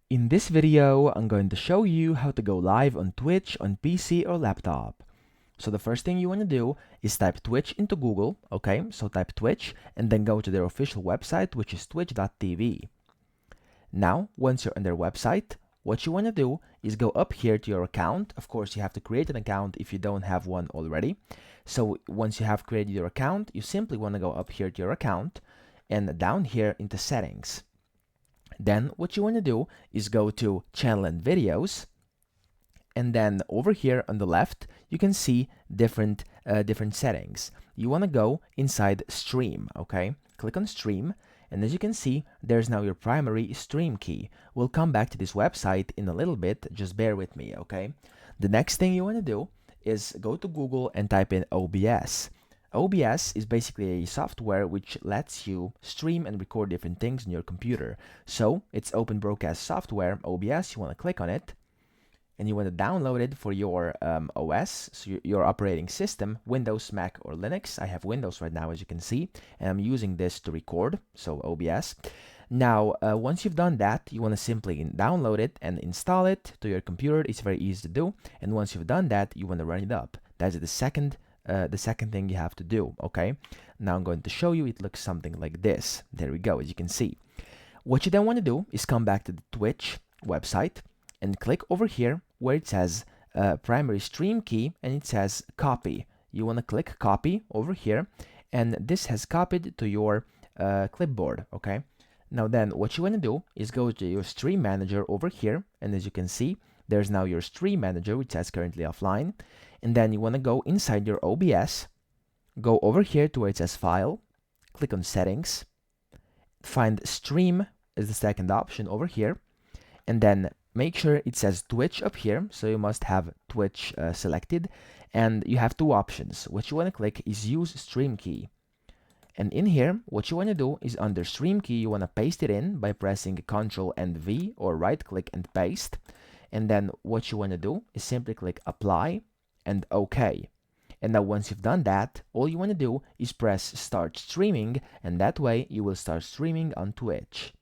In this video, I'm going to show you how to go live on Twitch on PC or laptop. So the first thing you want to do is type Twitch into Google, okay? So type Twitch and then go to their official website, which is twitch.tv. Now, once you're on their website, what you want to do is go up here to your account. Of course, you have to create an account if you don't have one already. So once you have created your account, you simply want to go up here to your account and down here into settings. Then what you want to do is go to channel and videos, and then over here on the left you can see different settings. You want to go inside stream, okay? Click on stream, and as you can see, there's now your primary stream key. We'll come back to this website in a little bit, just bear with me, okay? The next thing you want to do is go to Google and type in OBS. OBS is basically a software which lets you stream and record different things on your computer. So it's Open Broadcast Software, OBS. You want to click on it and you want to download it for your OS, so your operating system, Windows, Mac, or Linux. I have Windows right now, as you can see, and I'm using this to record, so OBS. Now, once you've done that, you want to simply download it and install it to your computer. It's very easy to do, and once you've done that, you want to run it up. That's the second thing you have to do, okay? Now I'm going to show you. It looks something like this. There we go, as you can see. What you then want to do is come back to the Twitch website and click over here where it says primary stream key and it says copy. You want to click copy over here, and this has copied to your clipboard, okay? Now then what you want to do is go to your stream manager over here, and as you can see, there's now your stream manager which says currently offline. And then you want to go inside your OBS, go over here to where it says file, click on settings, find stream is the second option over here, and then make sure it says Twitch up here, so you must have Twitch selected, and you have two options. What you want to click is use stream key, and in here what you want to do is under stream key you want to paste it in by pressing Ctrl and V, or right click and paste, and then what you want to do is simply click apply and OK. And now once you've done that, all you want to do is press start streaming, and that way you will start streaming on Twitch.